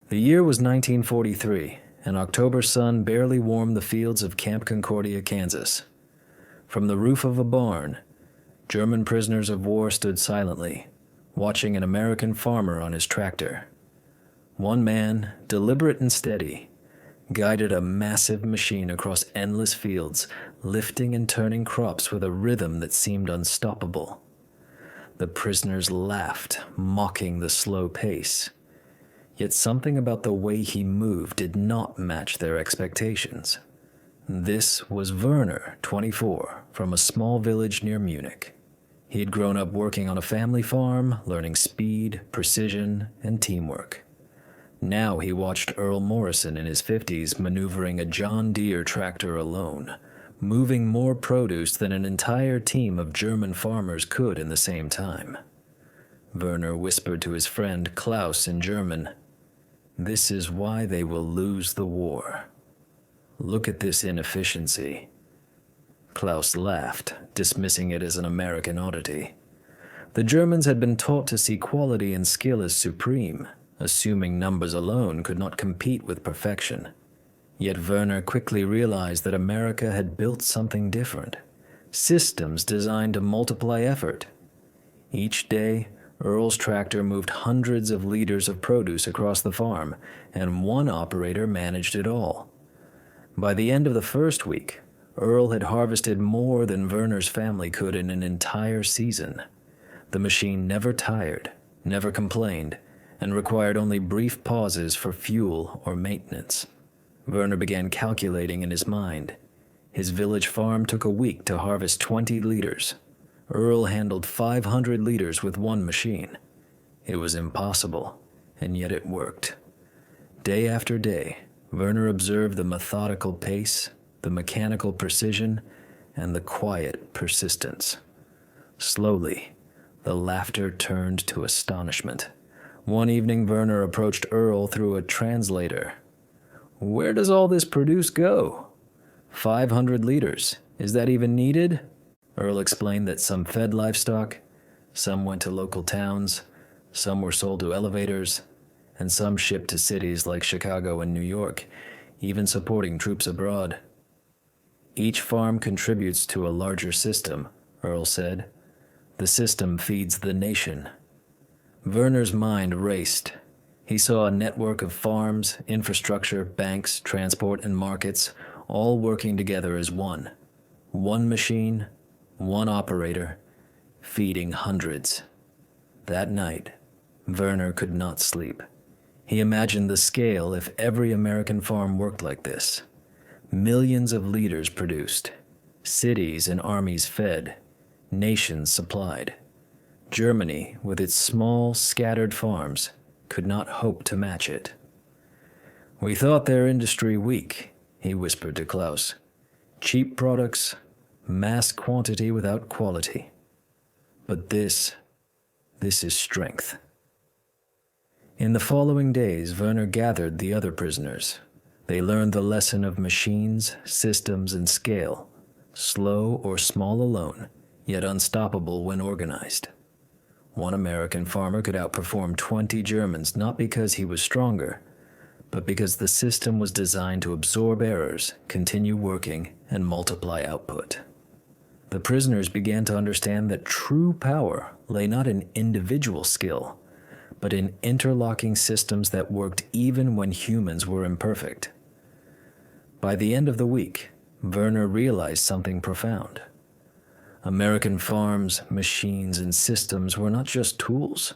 The year was 1943. An October sun barely warmed the fields of Camp Concordia, Kansas. From the roof of a barn, German prisoners of war stood silently, watching an American farmer on his tractor. One man, deliberate and steady, guided a massive machine across endless fields, lifting and turning crops with a rhythm that seemed unstoppable. The prisoners laughed, mocking the slow pace. Yet something about the way he moved did not match their expectations. This was Werner, 24, from a small village near Munich. He had grown up working on a family farm, learning speed, precision, and teamwork. Now he watched Earl Morrison in his 50s maneuvering a John Deere tractor alone, moving more produce than an entire team of German farmers could in the same time. Werner whispered to his friend Klaus in German, "This is why they will lose the war. Look at this inefficiency." Klaus laughed, dismissing it as an American oddity. The Germans had been taught to see quality and skill as supreme, assuming numbers alone could not compete with perfection. Yet Werner quickly realized that America had built something different, systems designed to multiply effort. Each day, Earl's tractor moved hundreds of liters of produce across the farm, and one operator managed it all. By the end of the first week, Earl had harvested more than Werner's family could in an entire season. The machine never tired, never complained, and required only brief pauses for fuel or maintenance. Werner began calculating in his mind. His village farm took a week to harvest 20 liters. Earl handled 500 liters with one machine. It was impossible, and yet it worked. Day after day, Werner observed the methodical pace, the mechanical precision, and the quiet persistence. Slowly, the laughter turned to astonishment. One evening, Werner approached Earl through a translator. "Where does all this produce go?" 500 liters. Is that even needed?" Earl explained that some fed livestock, some went to local towns, some were sold to elevators, and some shipped to cities like Chicago and New York, even supporting troops abroad. "Each farm contributes to a larger system," Earl said. "The system feeds the nation." Werner's mind raced. He saw a network of farms, infrastructure, banks, transport, and markets, all working together as one. One machine, one operator, feeding hundreds. That night, Werner could not sleep. He imagined the scale if every American farm worked like this. Millions of liters produced, cities and armies fed, nations supplied. Germany, with its small, scattered farms, could not hope to match it. "We thought their industry weak," he whispered to Klaus. "Cheap products, mass quantity without quality. But this is strength." In the following days, Werner gathered the other prisoners. They learned the lesson of machines, systems, and scale, slow or small alone, yet unstoppable when organized. One American farmer could outperform 20 Germans not because he was stronger, but because the system was designed to absorb errors, continue working, and multiply output. The prisoners began to understand that true power lay not in individual skill, but in interlocking systems that worked even when humans were imperfect. By the end of the week, Werner realized something profound. American farms, machines, and systems were not just tools.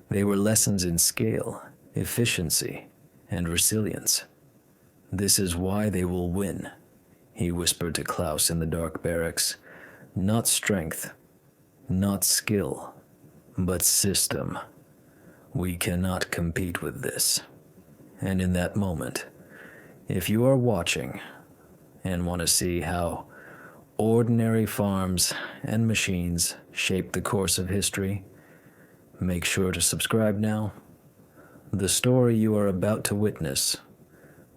They were lessons in scale, efficiency, and resilience. "This is why they will win," he whispered to Klaus in the dark barracks. "Not strength, not skill, but system. We cannot compete with this." And in that moment, if you are watching and want to see how ordinary farms and machines shape the course of history, make sure to subscribe now. The story you are about to witness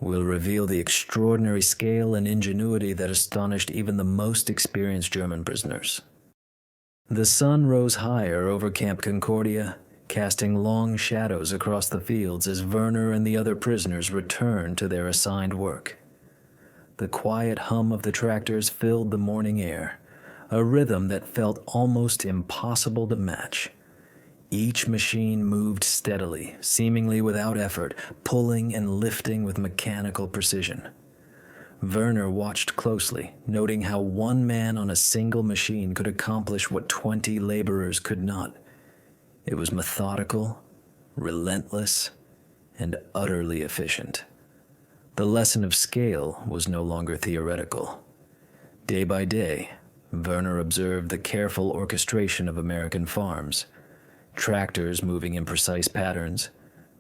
will reveal the extraordinary scale and ingenuity that astonished even the most experienced German prisoners. The sun rose higher over Camp Concordia, casting long shadows across the fields as Werner and the other prisoners returned to their assigned work. The quiet hum of the tractors filled the morning air, a rhythm that felt almost impossible to match. Each machine moved steadily, seemingly without effort, pulling and lifting with mechanical precision. Werner watched closely, noting how one man on a single machine could accomplish what 20 laborers could not. It was methodical, relentless, and utterly efficient. The lesson of scale was no longer theoretical. Day by day, Werner observed the careful orchestration of American farms, tractors moving in precise patterns,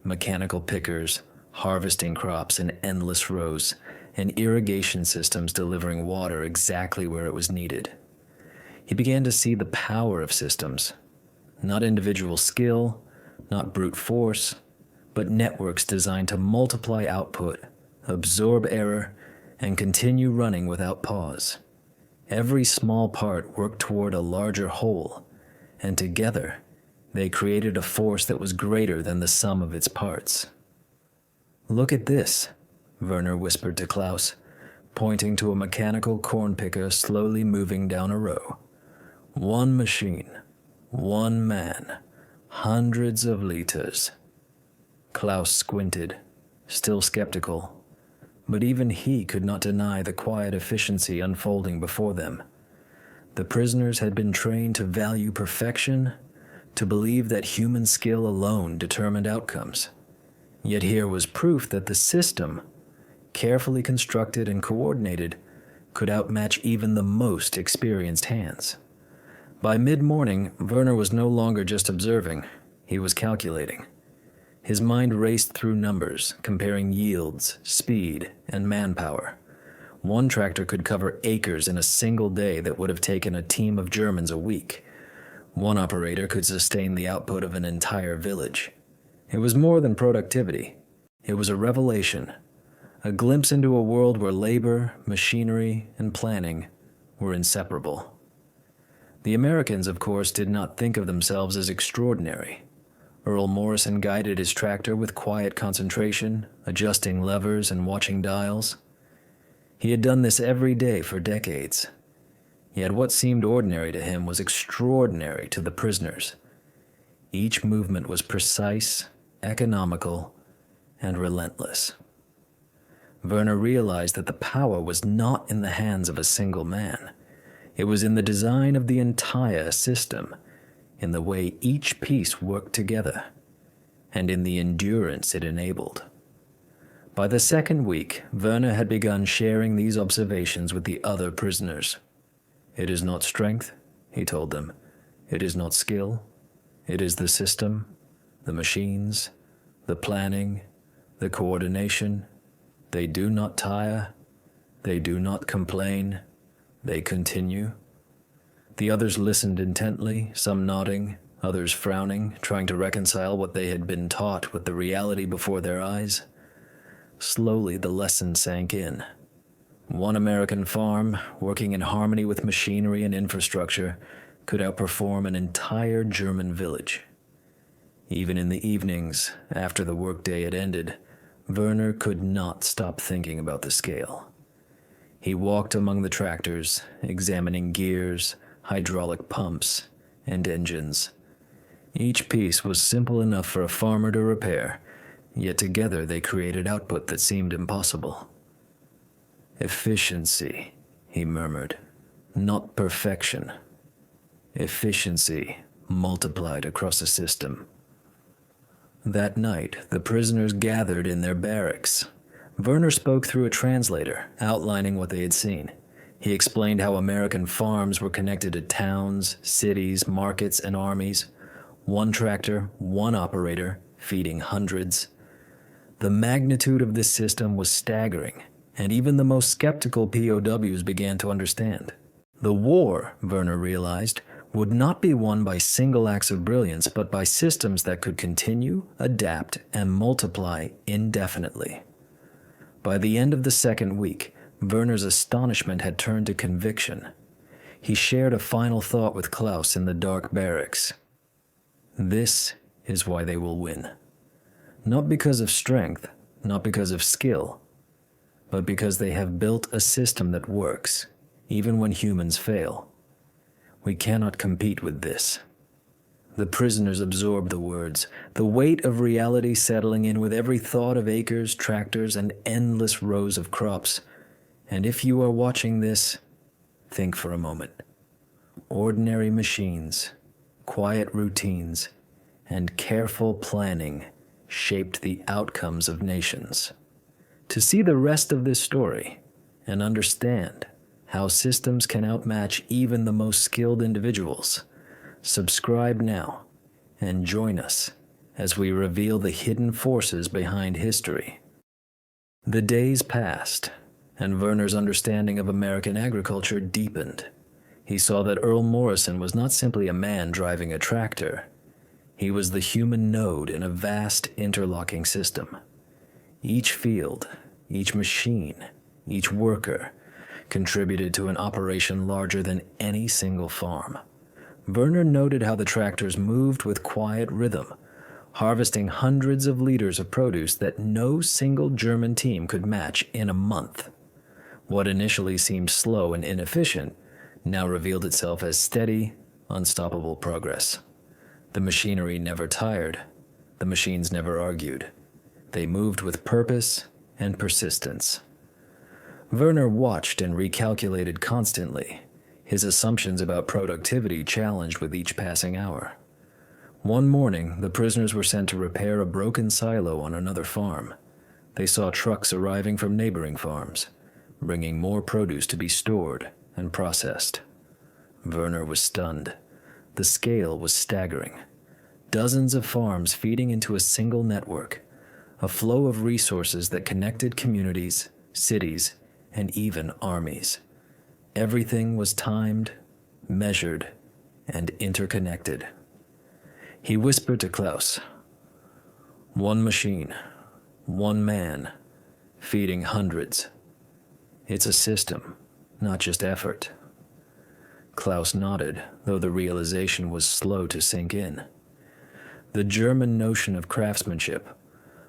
mechanical pickers harvesting crops in endless rows, and irrigation systems delivering water exactly where it was needed. He began to see the power of systems, not individual skill, not brute force, but networks designed to multiply output, absorb error, and continue running without pause. Every small part worked toward a larger whole, and together, they created a force that was greater than the sum of its parts. "Look at this," Werner whispered to Klaus, pointing to a mechanical corn picker slowly moving down a row. "One machine, one man, hundreds of liters." Klaus squinted, still skeptical, but even he could not deny the quiet efficiency unfolding before them. The prisoners had been trained to value perfection, to believe that human skill alone determined outcomes. Yet here was proof that the system, carefully constructed and coordinated, could outmatch even the most experienced hands. By mid-morning, Werner was no longer just observing, he was calculating. His mind raced through numbers, comparing yields, speed, and manpower. One tractor could cover acres in a single day that would have taken a team of Germans a week. One operator could sustain the output of an entire village. It was more than productivity. It was a revelation, a glimpse into a world where labor, machinery, and planning were inseparable. The Americans, of course, did not think of themselves as extraordinary. Earl Morrison guided his tractor with quiet concentration, adjusting levers and watching dials. He had done this every day for decades. Yet what seemed ordinary to him was extraordinary to the prisoners. Each movement was precise, economical, and relentless. Werner realized that the power was not in the hands of a single man. It was in the design of the entire system, in the way each piece worked together, and in the endurance it enabled. By the second week, Werner had begun sharing these observations with the other prisoners. "It is not strength," he told them. "It is not skill. It is the system, the machines, the planning, the coordination. They do not tire. They do not complain. They continue." The others listened intently, some nodding, others frowning, trying to reconcile what they had been taught with the reality before their eyes. Slowly the lesson sank in. One American farm, working in harmony with machinery and infrastructure, could outperform an entire German village. Even in the evenings, after the workday had ended, Werner could not stop thinking about the scale. He walked among the tractors, examining gears, hydraulic pumps, and engines. Each piece was simple enough for a farmer to repair, yet together they created output that seemed impossible. "Efficiency," he murmured, "not perfection. Efficiency multiplied across a system." That night, the prisoners gathered in their barracks. Werner spoke through a translator, outlining what they had seen. He explained how American farms were connected to towns, cities, markets, and armies. One tractor, one operator, feeding hundreds. The magnitude of this system was staggering, and even the most skeptical POWs began to understand. The war, Werner realized, would not be won by single acts of brilliance, but by systems that could continue, adapt, and multiply indefinitely. By the end of the second week, Werner's astonishment had turned to conviction. He shared a final thought with Klaus in the dark barracks. "This is why they will win. Not because of strength, not because of skill, but because they have built a system that works, even when humans fail. We cannot compete with this. The prisoners absorbed the words, the weight of reality settling in with every thought of acres, tractors, and endless rows of crops. And if you are watching this, think for a moment. Ordinary machines, quiet routines, and careful planning shaped the outcomes of nations. To see the rest of this story and understand how systems can outmatch even the most skilled individuals, subscribe now and join us as we reveal the hidden forces behind history. The days passed, and Werner's understanding of American agriculture deepened. He saw that Earl Morrison was not simply a man driving a tractor. He was the human node in a vast interlocking system. Each field, each machine, each worker contributed to an operation larger than any single farm. Werner noted how the tractors moved with quiet rhythm, harvesting hundreds of liters of produce that no single German team could match in a month. What initially seemed slow and inefficient now revealed itself as steady, unstoppable progress. The machinery never tired. The machines never argued. They moved with purpose and persistence. Werner watched and recalculated constantly, his assumptions about productivity challenged with each passing hour. One morning, the prisoners were sent to repair a broken silo on another farm. They saw trucks arriving from neighboring farms, bringing more produce to be stored and processed. Werner was stunned. The scale was staggering. Dozens of farms feeding into a single network, a flow of resources that connected communities, cities, and even armies. Everything was timed, measured, and interconnected. He whispered to Klaus, "One machine, one man, feeding hundreds. It's a system, not just effort." Klaus nodded, though the realization was slow to sink in. The German notion of craftsmanship,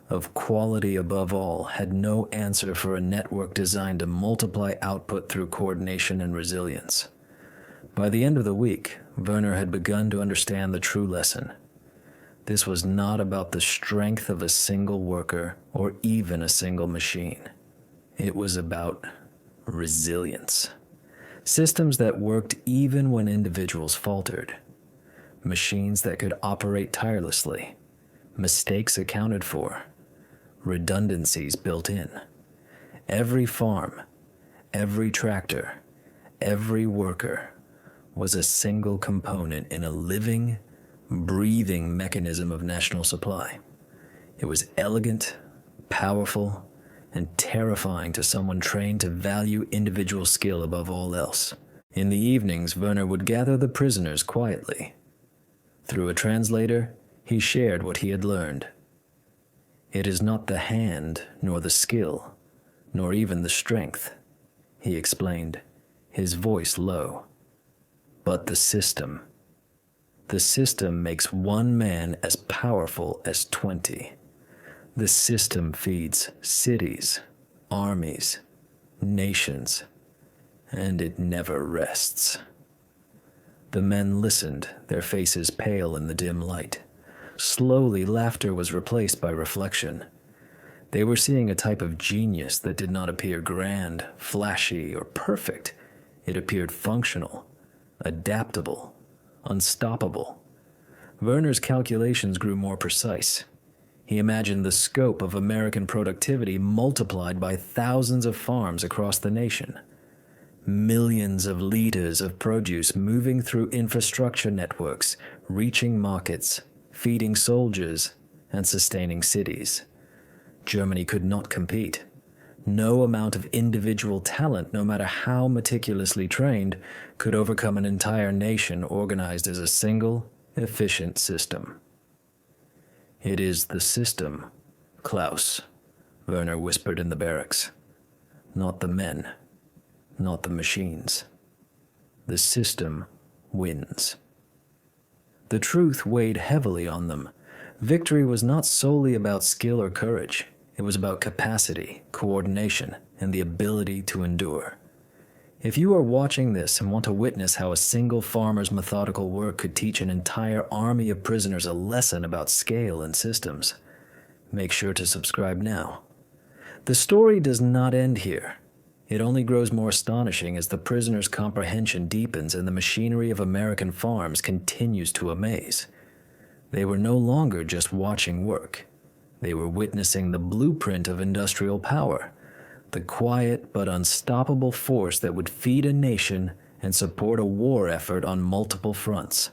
of quality above all, had no answer for a network designed to multiply output through coordination and resilience. By the end of the week, Werner had begun to understand the true lesson. This was not about the strength of a single worker or even a single machine. It was about resilience. Systems that worked even when individuals faltered. Machines that could operate tirelessly. Mistakes accounted for. Redundancies built in. Every farm, every tractor, every worker was a single component in a living, breathing mechanism of national supply. It was elegant, powerful, and terrifying to someone trained to value individual skill above all else. In the evenings, Werner would gather the prisoners quietly. Through a translator, he shared what he had learned. "It is not the hand, nor the skill, nor even the strength," he explained, his voice low, "but the system. The system makes one man as powerful as 20. The system feeds cities, armies, nations, and it never rests." The men listened, their faces pale in the dim light. Slowly, laughter was replaced by reflection. They were seeing a type of genius that did not appear grand, flashy, or perfect. It appeared functional, adaptable, unstoppable. Werner's calculations grew more precise. He imagined the scope of American productivity multiplied by thousands of farms across the nation. Millions of liters of produce moving through infrastructure networks, reaching markets, feeding soldiers, and sustaining cities. Germany could not compete. No amount of individual talent, no matter how meticulously trained, could overcome an entire nation organized as a single, efficient system. "It is the system, Klaus," Werner whispered in the barracks. "Not the men, not the machines. The system wins." The truth weighed heavily on them. Victory was not solely about skill or courage. It was about capacity, coordination, and the ability to endure. If you are watching this and want to witness how a single farmer's methodical work could teach an entire army of prisoners a lesson about scale and systems, make sure to subscribe now. The story does not end here. It only grows more astonishing as the prisoners' comprehension deepens and the machinery of American farms continues to amaze. They were no longer just watching work. They were witnessing the blueprint of industrial power, the quiet but unstoppable force that would feed a nation and support a war effort on multiple fronts.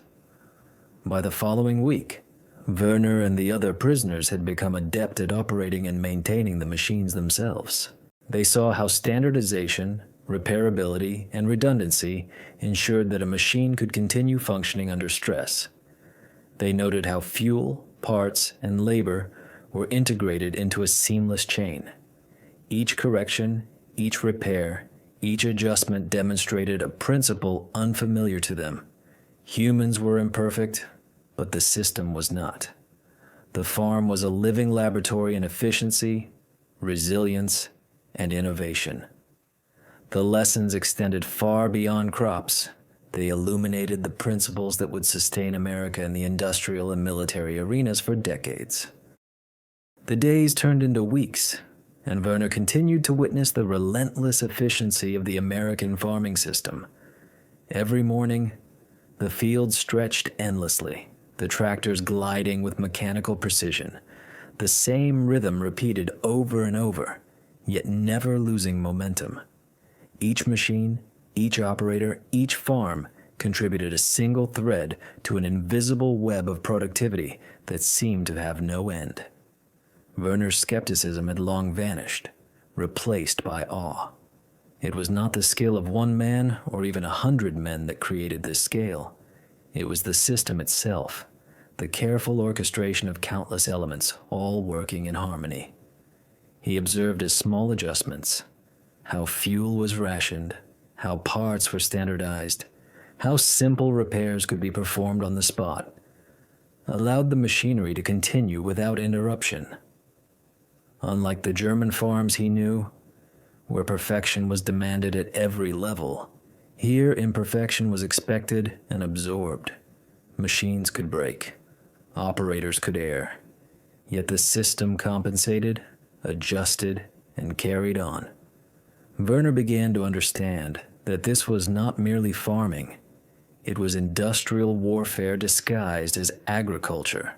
By the following week, Werner and the other prisoners had become adept at operating and maintaining the machines themselves. They saw how standardization, repairability, and redundancy ensured that a machine could continue functioning under stress. They noted how fuel, parts, and labor were integrated into a seamless chain. Each correction, each repair, each adjustment demonstrated a principle unfamiliar to them. Humans were imperfect, but the system was not. The farm was a living laboratory in efficiency, resilience, and innovation. The lessons extended far beyond crops. They illuminated the principles that would sustain America in the industrial and military arenas for decades. The days turned into weeks, and Werner continued to witness the relentless efficiency of the American farming system. Every morning, the fields stretched endlessly, the tractors gliding with mechanical precision, the same rhythm repeated over and over, yet never losing momentum. Each machine, each operator, each farm contributed a single thread to an invisible web of productivity that seemed to have no end. Werner's skepticism had long vanished, replaced by awe. It was not the skill of one man or even 100 men that created this scale. It was the system itself, the careful orchestration of countless elements, all working in harmony. He observed his small adjustments, how fuel was rationed, how parts were standardized, how simple repairs could be performed on the spot, allowed the machinery to continue without interruption. Unlike the German farms he knew, where perfection was demanded at every level, here imperfection was expected and absorbed. Machines could break, operators could err, yet the system compensated, adjusted, and carried on. Werner began to understand that this was not merely farming. It was industrial warfare disguised as agriculture,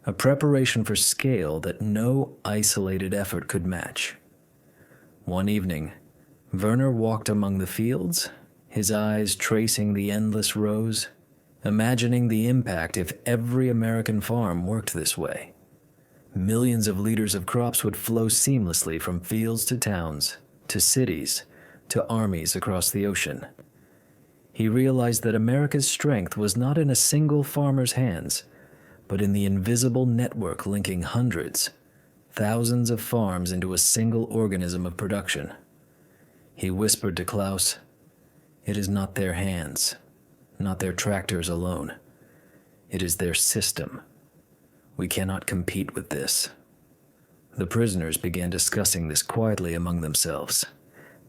a preparation for scale that no isolated effort could match. One evening, Werner walked among the fields, his eyes tracing the endless rows, imagining the impact if every American farm worked this way. Millions of liters of crops would flow seamlessly from fields to towns, to cities, to armies across the ocean. He realized that America's strength was not in a single farmer's hands, but in the invisible network linking hundreds, thousands of farms into a single organism of production. He whispered to Klaus, "It is not their hands, not their tractors alone. It is their system. We cannot compete with this." The prisoners began discussing this quietly among themselves.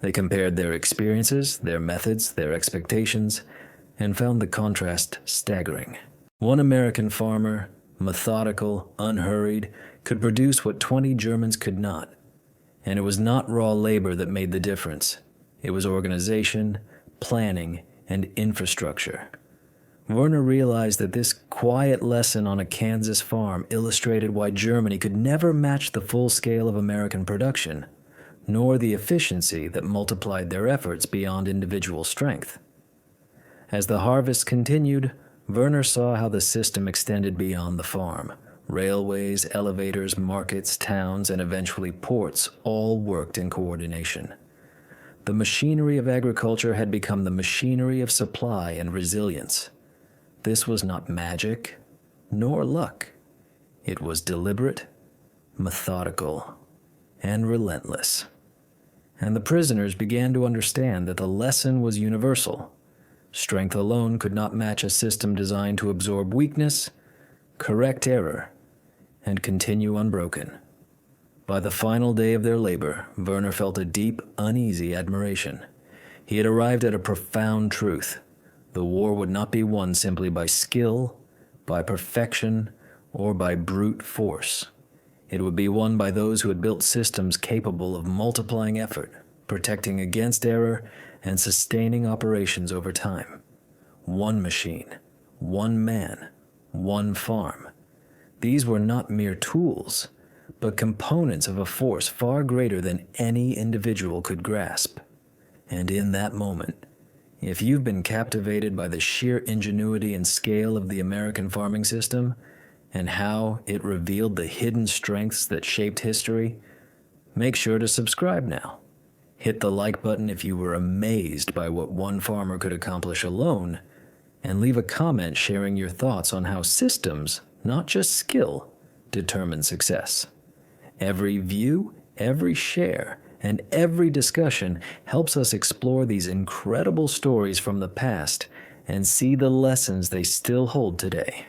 They compared their experiences, their methods, their expectations, and found the contrast staggering. One American farmer, methodical, unhurried, could produce what 20 Germans could not. And it was not raw labor that made the difference. It was organization, planning, and infrastructure. Werner realized that this quiet lesson on a Kansas farm illustrated why Germany could never match the full scale of American production, nor the efficiency that multiplied their efforts beyond individual strength. As the harvest continued, Werner saw how the system extended beyond the farm. Railways, elevators, markets, towns, and eventually ports all worked in coordination. The machinery of agriculture had become the machinery of supply and resilience. This was not magic, nor luck. It was deliberate, methodical, and relentless. And the prisoners began to understand that the lesson was universal. Strength alone could not match a system designed to absorb weakness, correct error, and continue unbroken. By the final day of their labor, Werner felt a deep, uneasy admiration. He had arrived at a profound truth. The war would not be won simply by skill, by perfection, or by brute force. It would be won by those who had built systems capable of multiplying effort, protecting against error, and sustaining operations over time. One machine, one man, one farm. These were not mere tools, but components of a force far greater than any individual could grasp. And in that moment, if you've been captivated by the sheer ingenuity and scale of the American farming system, and how it revealed the hidden strengths that shaped history, make sure to subscribe now. Hit the like button if you were amazed by what one farmer could accomplish alone, and leave a comment sharing your thoughts on how systems, not just skill, determine success. Every view, every share, and every discussion helps us explore these incredible stories from the past and see the lessons they still hold today.